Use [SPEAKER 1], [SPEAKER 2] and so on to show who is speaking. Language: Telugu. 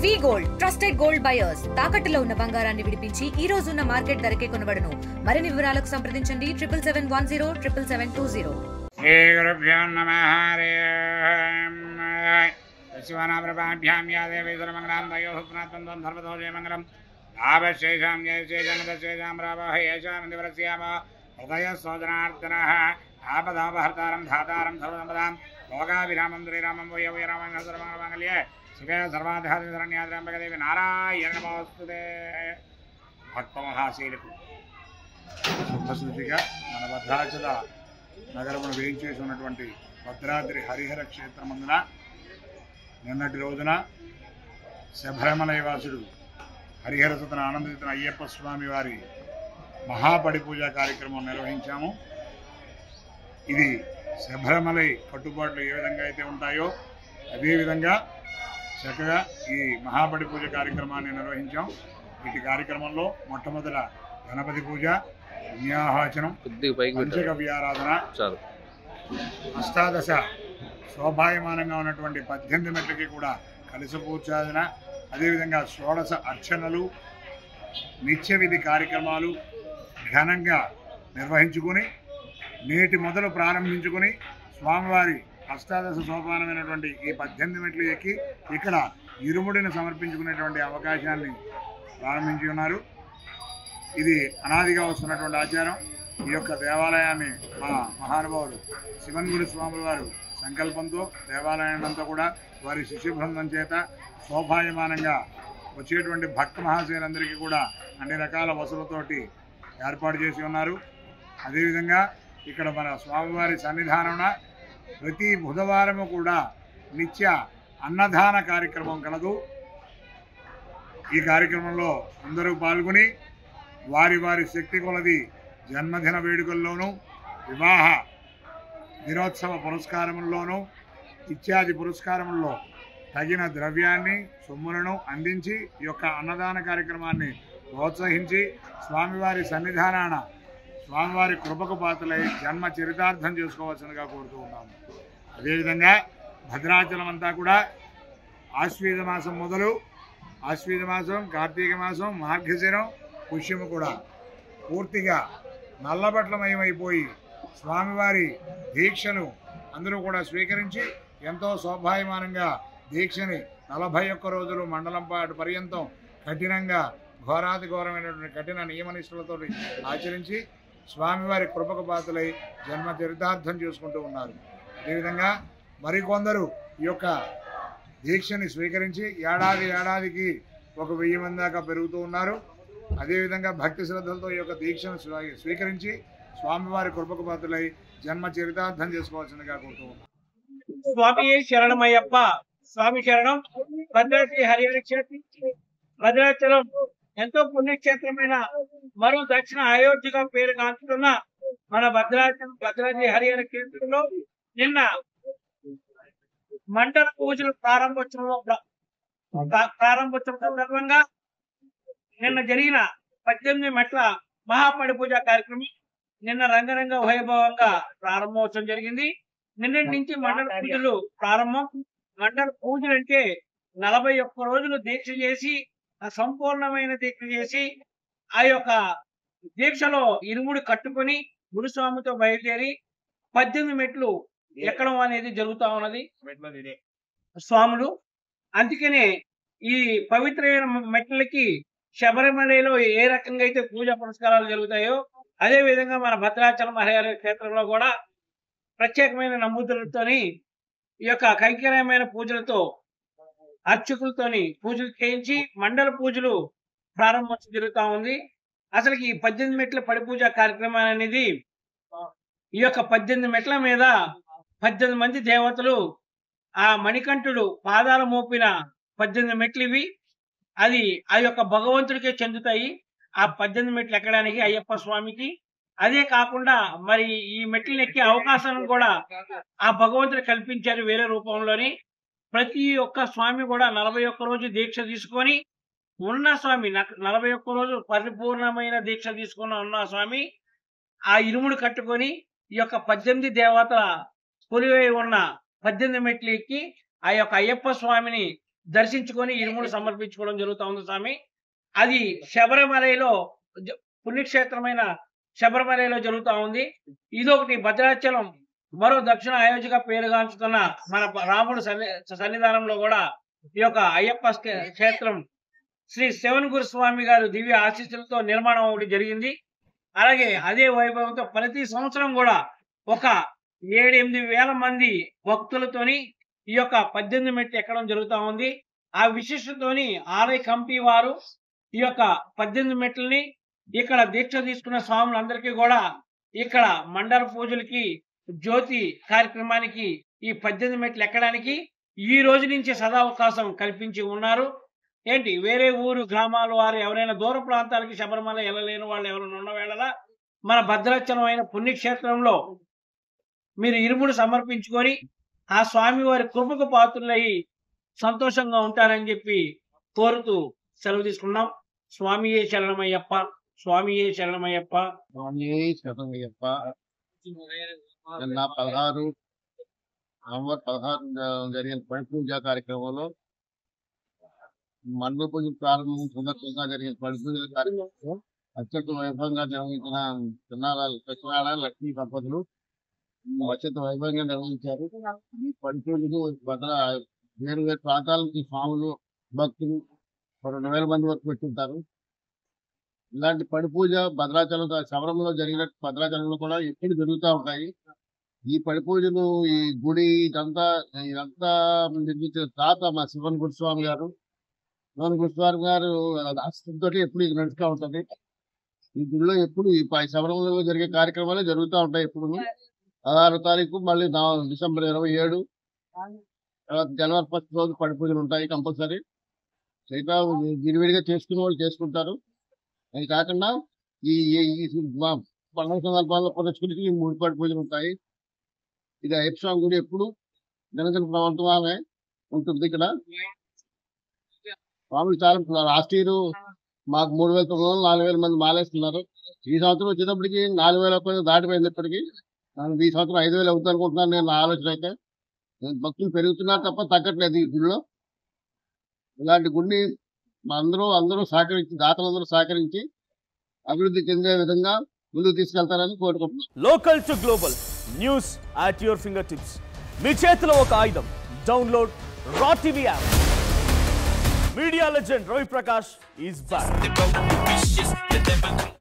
[SPEAKER 1] వి గోల్డ్ ట్రస్టెడ్ గోల్డ్ బయర్స్ తాకట్టులో ఉన్న బంగారాన్ని విడిపించి ఈ రోజు ఉన్న మార్కెట్ ధరకే కొనబడును. మరిన్ని వివరాలకు సంప్రదించండి 7710
[SPEAKER 2] శ్రీ గురుభ్యో నమః. శివనాభ్యాం యా దేవీ సర్వమంగళాం దయో సుప్నాత్మంతం ధర్మతో జయమంగళం ఆభశేషాం జయశేషాం రామహయేషామివరస్యామ హృదయ సోదనార్దనః ఆపదాపహర్తారం ధాతారం సర్వసంపదాం లోకాభిరామం శ్రీరామం వయవయరామం సర్వమంగళమాంగళ్యే శివే సర్వాధిహారి శరణ్యాద్రంబకదేవి నారాయణ నమోస్తుతే. భక్త మహాశీలకు శుభసూచిగా మన భద్రాచల నగరమును వేయించేసి ఉన్నటువంటి భద్రాద్రి హరిహర క్షేత్రమందున నిన్నటి రోజున శబరిమలైవాసుడు హరిహర సుతన ఆనందితున అయ్యప్ప స్వామి వారి మహాపడి పూజా కార్యక్రమం నిర్వహించాము. ఇది శబరిమలై కట్టుబాట్లు ఏ విధంగా అయితే ఉంటాయో అదేవిధంగా చక్కగా ఈ మహాపడి పూజ కార్యక్రమాన్ని నిర్వహించాం. వీటి కార్యక్రమంలో మొట్టమొదట గణపతి పూజ, పుణ్యాహవచనం, పంచగవ్యారాధన, అష్టాదశ శోభాయమానంగా ఉన్నటువంటి 18 మెట్లకి కూడా కలశ పూజాదన, అదేవిధంగా షోడశ అర్చనలు, నిత్య విధి కార్యక్రమాలు ఘనంగా నిర్వహించుకొని నేటి మొదలు ప్రారంభించుకొని స్వామివారి అష్టాదశ సోపానమైనటువంటి ఈ 18 మెట్లు ఎక్కి ఇక్కడ ఇరుముడిని సమర్పించుకునేటువంటి అవకాశాన్ని ప్రారంభించి ఉన్నారు. ఇది అనాదిగా వస్తున్నటువంటి ఆచారం. ఈ యొక్క దేవాలయాన్ని మా మహానుభావులు శివన్గుడి స్వాముల వారు సంకల్పంతో దేవాలయాన్నంతా కూడా వారి శిష్య బృందం చేత శోభాయమానంగా వచ్చేటువంటి భక్త మహాశయులందరికీ కూడా అన్ని రకాల వసతులతోటి ఏర్పాటు చేసి ఉన్నారు. అదేవిధంగా ఇక్కడ మన స్వామివారి సన్నిధానమున ప్రతి బుధవారము కూడా నిత్య అన్నదాన కార్యక్రమం కలదు. ఈ కార్యక్రమంలో అందరూ పాల్గొని వారి వారి శక్తి కొలది జన్మదిన వేడుకల్లోనూ, వివాహ దినోత్సవ పురస్కారముల్లోనూ ఇత్యాది పురస్కారముల్లో తగిన ద్రవ్యాన్ని, సొమ్ములను అందించి ఈ యొక్క అన్నదాన కార్యక్రమాన్ని ప్రోత్సహించి స్వామివారి సన్నిధానాన స్వామివారి కృపకు పాత్రలై జన్మ చరితార్థం చేసుకోవాల్సిందిగా కోరుతూ ఉన్నాము. అదేవిధంగా భద్రాచలం అంతా కూడా ఆశ్వీజ మాసం మొదలు ఆశ్వీజ మాసం, కార్తీక మాసం, మార్గశిరం, పుష్యము కూడా పూర్తిగా నల్లబట్లమయమైపోయి స్వామివారి దీక్షను అందరూ కూడా స్వీకరించి ఎంతో శోభాయమానంగా దీక్షని 41 రోజులు మండలం పాటు పర్యంతం కఠినంగా ఘోరాతి ఘోరమైనటువంటి కఠిన నియమనిష్టలతో ఆచరించి స్వామివారి కృపకు పాత్రలై జన్మ చరితార్థం చేసుకుంటూ ఉన్నారు. అదేవిధంగా మరికొందరు ఈ యొక్క దీక్షని స్వీకరించి ఏడాదికి 1000 మంది దాకా పెరుగుతూ ఉన్నారు. అదేవిధంగా భక్తి శ్రద్ధలతో ఈ యొక్క దీక్షను స్వీకరించి స్వామివారి కృపకు పాత్రలై జన్మ చరితార్థం చేసుకోవాల్సిందిగా కోరుతూ ఉన్నారు.
[SPEAKER 3] స్వామి శరణమయ్యప్ప. స్వామి శరణం. భద్రాద్రి హరిహర క్షేత్రం భద్రాచలం ఎంతో పుణ్యక్షేత్రమైన మరో దక్షిణ అయోధ్యగా పేరు కాంచుతున్న మన భద్రాద్రి హరిహర క్షేత్రంలో నిన్న మండల పూజలు ప్రారంభోత్సవం సందర్భంగా నిన్న జరిగిన 18 మెట్ల మహాపడి పూజ కార్యక్రమం నిన్న రంగరంగ వైభవంగా ప్రారంభోత్సవం జరిగింది. నిన్నటి నుంచి మండల పూజలు ప్రారంభం. మండల పూజలు అంటే 41 రోజులు దీక్ష చేసి సంపూర్ణమైన దీక్ష చేసి ఆ యొక్క దీక్షలో ఇరుముడి కట్టుకొని గురుస్వామితో బయలుదేరి 18 మెట్లు ఎక్కడం అనేది జరుగుతా ఉన్నది స్వాములు. అందుకనే ఈ పవిత్రమైన మెట్లకి శబరిమలలో ఏ రకంగా అయితే పూజా పురస్కారాలు జరుగుతాయో అదే విధంగా మన భద్రాచలం హరిహర క్షేత్రంలో కూడా ప్రత్యేకమైన నమూదులతోని ఈ యొక్క కైంకర్యమైన పూజలతో అర్చకులతోని పూజలు చేయించి మండల పూజలు ప్రారంభోత్సవం జరుగుతూ ఉంది. అసలు ఈ 18 మెట్ల పడి పూజ కార్యక్రమం అనేది ఈ యొక్క 18 మెట్ల మీద 18 మంది దేవతలు ఆ మణికంఠుడు పాదాలు మోపిన 18 మెట్లు ఇవి. అది ఆ యొక్క భగవంతుడికే చెందుతాయి. ఆ 18 మెట్లు ఎక్కడానికి అయ్యప్ప స్వామికి. అదే కాకుండా మరి ఈ మెట్లను ఎక్కే అవకాశం కూడా ఆ భగవంతుడు కల్పించారు వేరే రూపంలోని. ప్రతి ఒక్క స్వామి కూడా 41 రోజు దీక్ష తీసుకొని ఉన్న స్వామి 41 రోజు పరిపూర్ణమైన దీక్ష తీసుకున్న ఉన్న స్వామి ఆ ఇరుముడు కట్టుకొని ఈ యొక్క 18 దేవతల కొలువై ఉన్న 18 మెట్లు ఎక్కి ఆ యొక్క అయ్యప్ప స్వామిని దర్శించుకొని ఇరుముడు సమర్పించుకోవడం జరుగుతూ ఉంది స్వామి. అది శబరిమలలో పుణ్యక్షేత్రమైన శబరిమలలో జరుగుతూ ఉంది. ఇదొకటి భద్రాచలం మరో దక్షిణ అయోధ్యగా పేరుగాంచుతున్న మన రాముడు సన్నిధానంలో కూడా ఈ యొక్క అయ్యప్ప క్షేత్రం శ్రీ శివన్గురు స్వామి గారు దివ్య ఆశీస్సులతో నిర్మాణం ఒకటి జరిగింది. అలాగే అదే వైభవంతో ప్రతి సంవత్సరం కూడా ఒక 7-8 వేల మంది భక్తులతోని ఈ యొక్క 18 మెట్లు ఎక్కడం జరుగుతూ ఉంది. ఆ విశిష్టతోని ఆలయ కమిటీ వారు ఈ యొక్క 18 మెట్లని ఇక్కడ దీక్ష తీసుకున్న స్వాములందరికీ కూడా ఇక్కడ మండల పూజలకి జ్యోతి కార్యక్రమానికి ఈ 18 మెట్లు ఎక్కడానికి ఈ రోజు నుంచి సదావకాశం కల్పించి ఉన్నారు. ఏంటి వేరే ఊరు గ్రామాల వారు ఎవరైనా దూర ప్రాంతాలకి శబరిమల వెళ్ళలేని వాళ్ళు ఎవరైనా ఉన్న వేళ మన భద్రాచలం అయిన పుణ్యక్షేత్రంలో మీరు ఇరుముడు సమర్పించుకొని ఆ స్వామి వారి కృపకు పాత్రులయ్యి సంతోషంగా ఉంటారని చెప్పి కోరుతూ సెలవు తీసుకున్నాం. స్వామియే శరణమయ్యప్ప, స్వామియే శరణమయ్యప్ప,
[SPEAKER 4] స్వామియే శరణమయ్యప్ప. నిన్న 16 నవంబర్ 16 జరిగిన పడి పూజ కార్యక్రమంలో మండల పూజ ప్రారంభం సందర్భంగా జరిగిన పడి పూజ కార్యక్రమంలో అత్యంత వైభవంగా నిర్వహించిన సత్యనారాయణ లక్ష్మీ దంపతులు అత్యంత వైభవంగా నిర్వహించారు. ఈ పడి పూజలు వేరు వేరు ప్రాంతాల నుంచి స్వాములు భక్తులు 2,000 మంది వరకు పెట్టుంటారు. ఇలాంటి పడి పూజ భద్రాచలం శబరంలో జరిగిన భద్రాచలంలో కూడా ఎప్పుడు జరుగుతూ ఉంటాయి. ఈ పడి పూజలు ఈ గుడి ఇదంతా నిర్మించిన తాత మా శివన్ గురుస్వామి గారు ఆశతో ఎప్పుడు ఇది నడుస్తూ ఉంటుంది. ఈ గుడిలో ఎప్పుడు ఈ శబరంలో జరిగే కార్యక్రమాలు జరుగుతూ ఉంటాయి. ఎప్పుడు 16వ తారీఖు మళ్ళీ డిసెంబర్ 27 తర్వాత జనవరి 1 రోజు పడి పూజలు ఉంటాయి కంపల్సరీ. అయితే విడివిడిగా చేసుకునే వాళ్ళు చేసుకుంటారు. అది కాకుండా ఈ పండుగ సందర్భాల్లో పురస్కరించి ఈ 3 పడి పూజలు ఉంటాయి. ఇది అయ్యప్ప స్వామి గుడి ఎప్పుడు దినదిన ప్రవర్తమానే ఉంటుంది. ఇక్కడ స్వాములు చాలా లాస్ట్ ఇయర్ మాకు 3,900 4,000 మంది మాలేస్తున్నారు. ఈ సంవత్సరం వచ్చేటప్పటికి 4,000 దాటిపోయినప్పటికీ ఈ సంవత్సరం 5,000 అవుతుంది అనుకుంటున్నాను నేను. నా ఆలోచన అయితే భక్తులు పెరుగుతున్నారు తప్ప తగ్గట్లేదు ఈ గుడిలో. ఇలాంటి గుడిని అందరూ సహకరించి దాతలందరూ సహకరించి అభివృద్ధి చెందే విధంగా ముందుకు తీసుకెళ్తారని కోరుకుంటున్నాను.
[SPEAKER 5] Local to global news at your fingertips. మీ చేతిలో ఒక ఆయుధం. Download Raw TV app. Media legend Ravi Prakash is back.